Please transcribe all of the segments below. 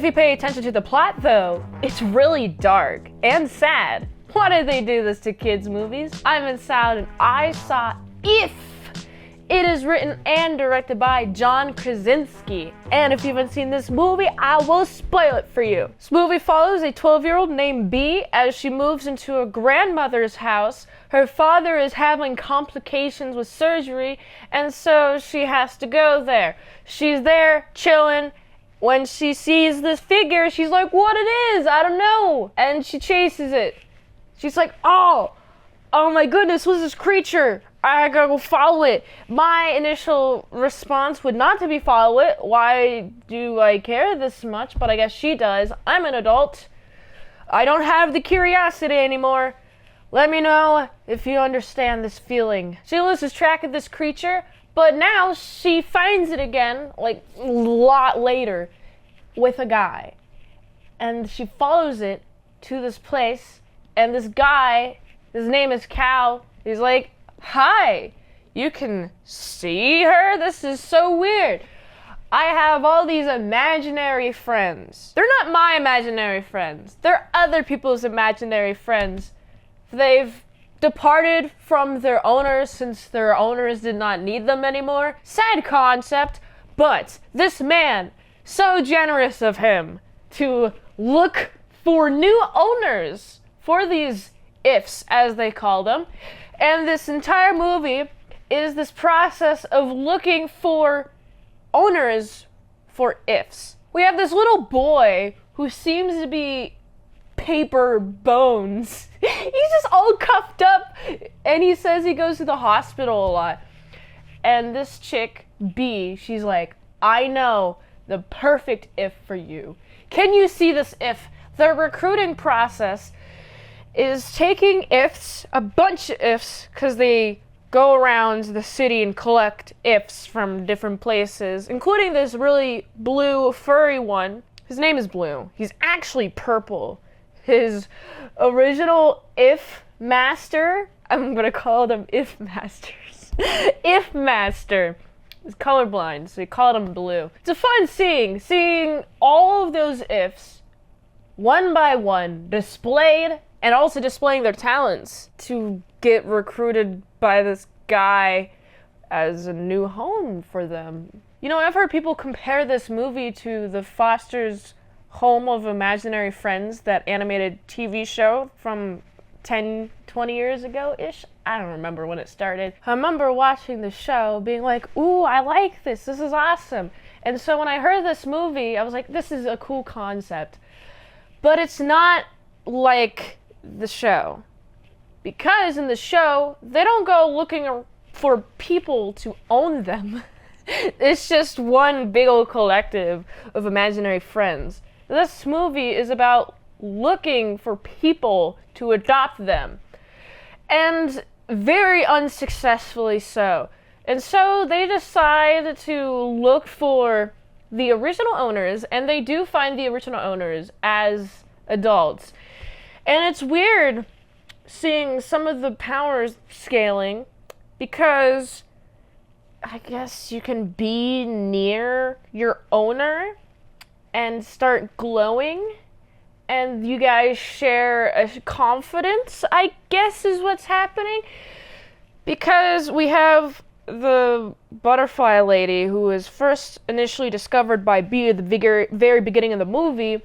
you pay attention to the plot though, it's really dark and sad. Why did they do this to kids' movies? I'm in Salad and I saw If. It is written and directed by John Krasinski. And if you haven't seen this movie, I will spoil it for you. This movie follows a 12-year-old named Bee as she moves into her grandmother's house. Her father is having complications with surgery, and so she has to go there. She's there chilling. When she sees this figure, she's like, what it is? I don't know. And she chases it. She's like, oh my goodness, what's this creature? I gotta go follow it. My initial response would not to be follow it. Why do I care this much? But I guess she does. I'm an adult. I don't have the curiosity anymore. Let me know if you understand this feeling. She loses track of this creature, but now she finds it again, like a lot later, with a guy. And she follows it to this place, and this guy, his name is Cal, he's like, hi, you can see her? This is so weird. I have all these imaginary friends. They're not my imaginary friends. They're other people's imaginary friends. They've departed from their owners since their owners did not need them anymore. Sad concept, but this man, so generous of him to look for new owners for these ifs, as they call them. And this entire movie is this process of looking for owners for ifs. We have this little boy who seems to be paper bones. He's just all cuffed up, and he says he goes to the hospital a lot. And this chick, B, she's like, I know the perfect if for you. Can you see this if? The recruiting process is taking ifs, a bunch of ifs, because they go around the city and collect ifs from different places, including this really blue, furry one. His name is Blue. He's actually purple. His original if master, I'm gonna call them if masters. If master is colorblind, so he called him Blue. It's a fun seeing all of those ifs, one by one, displayed, and also displaying their talents to get recruited by this guy as a new home for them. You know, I've heard people compare this movie to the Foster's Home of Imaginary Friends, that animated TV show from 10, 20 years ago-ish. I don't remember when it started. I remember watching the show being like, ooh, I like this. This is awesome. And so when I heard this movie, I was like, this is a cool concept. But it's not like the show, because in the show they don't go looking for people to own them. It's just one big old collective of imaginary friends. This movie is about looking for people to adopt them, and very unsuccessfully so. And so they decide to look for the original owners, and they do find the original owners as adults. And it's weird seeing some of the powers scaling, because I guess you can be near your owner and start glowing, and you guys share a confidence, I guess is what's happening. Because we have the butterfly lady who was first initially discovered by B at the very beginning of the movie.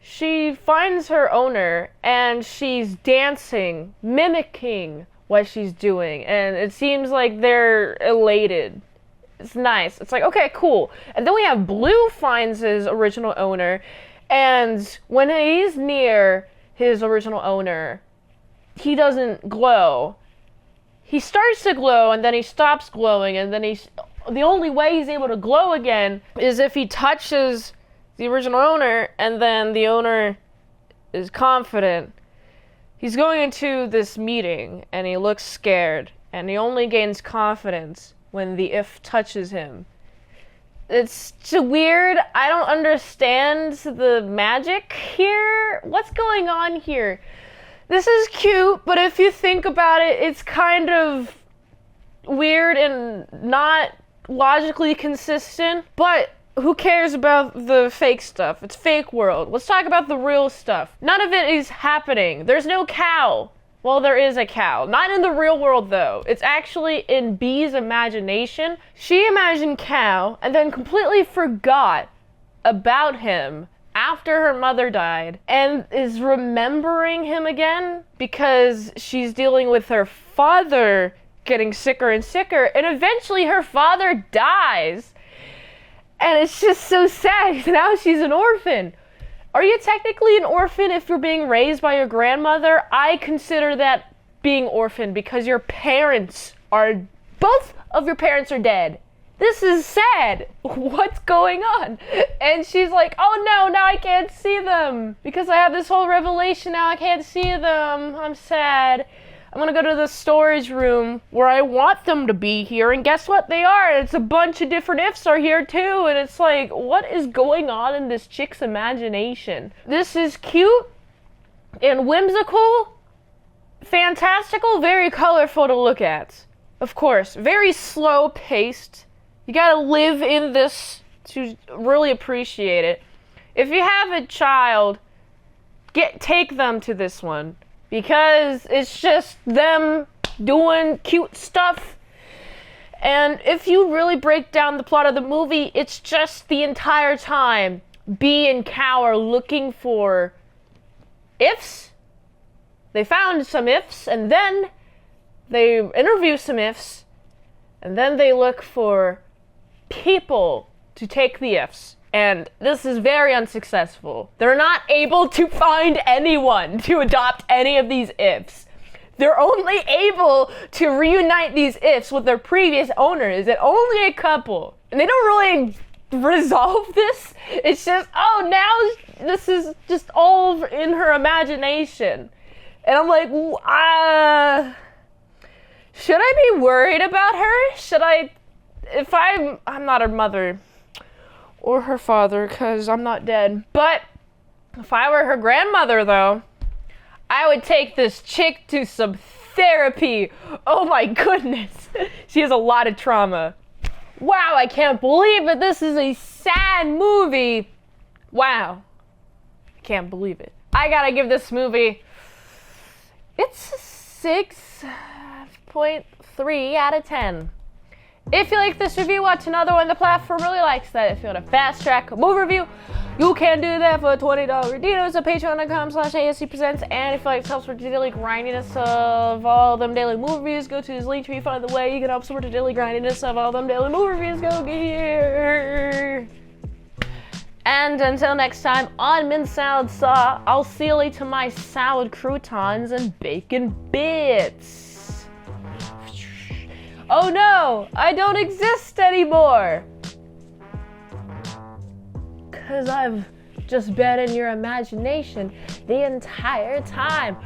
She finds her owner, and she's dancing, mimicking what she's doing, and it seems like they're elated. It's nice. It's like, okay, cool. And then we have Blue finds his original owner, and when he's near his original owner, he doesn't glow. He starts to glow, and then he stops glowing, and then the only way he's able to glow again is if he touches the original owner, and then the owner is confident. He's going into this meeting, and he looks scared, and he only gains confidence when the if touches him. It's weird. I don't understand the magic here. What's going on here? This is cute, but if you think about it, it's kind of weird and not logically consistent. But who cares about the fake stuff? It's fake world. Let's talk about the real stuff. None of it is happening. There's no cow. Well, there is a cow. Not in the real world, though. It's actually in Bee's imagination. She imagined cow and then completely forgot about him after her mother died and is remembering him again because she's dealing with her father getting sicker and sicker, and eventually her father dies. And it's just so sad. Now she's an orphan. Are you technically an orphan if you're being raised by your grandmother? I consider that being orphan because both of your parents are dead. This is sad. What's going on? And she's like, oh no, now I can't see them because I have this whole revelation. Now I can't see them. I'm sad. I'm gonna go to the storage room where I want them to be here, and guess what? They are. It's a bunch of different ifs are here too, and it's like, what is going on in this chick's imagination? This is cute and whimsical, fantastical, very colorful to look at. Of course, very slow paced. You gotta live in this to really appreciate it. If you have a child, take them to this one. Because it's just them doing cute stuff. And if you really break down the plot of the movie, it's just the entire time Bee and Cow are looking for ifs. They found some ifs, and then they interview some ifs, and then they look for people to take the ifs. And this is very unsuccessful. They're not able to find anyone to adopt any of these ifs. They're only able to reunite these ifs with their previous owners, and only a couple. And they don't really resolve this. It's just, oh, now this is just all in her imagination. And I'm like, should I be worried about her? I'm not her mother or her father, because I'm not dead. But if I were her grandmother, though, I would take this chick to some therapy. Oh my goodness. She has a lot of trauma. Wow, I can't believe it. This is a sad movie. Wow. I can't believe it. I gotta give this movie, it's a 6.3 out of 10. If you like this review, watch another one. The platform really likes that. If you want a fast track movie review, you can do that for a $20 deal. It's at patreon.com/ASEPresents. And if you like to help support the daily grindiness of all them daily movie reviews, go to this link tree, find the way you can help support the daily grindiness of all them daily movie reviews. Go get here. And until next time on Mint Salad Saw, I'll see you later to my salad croutons and bacon bits. Oh no, I don't exist anymore. 'Cause I've just been in your imagination the entire time.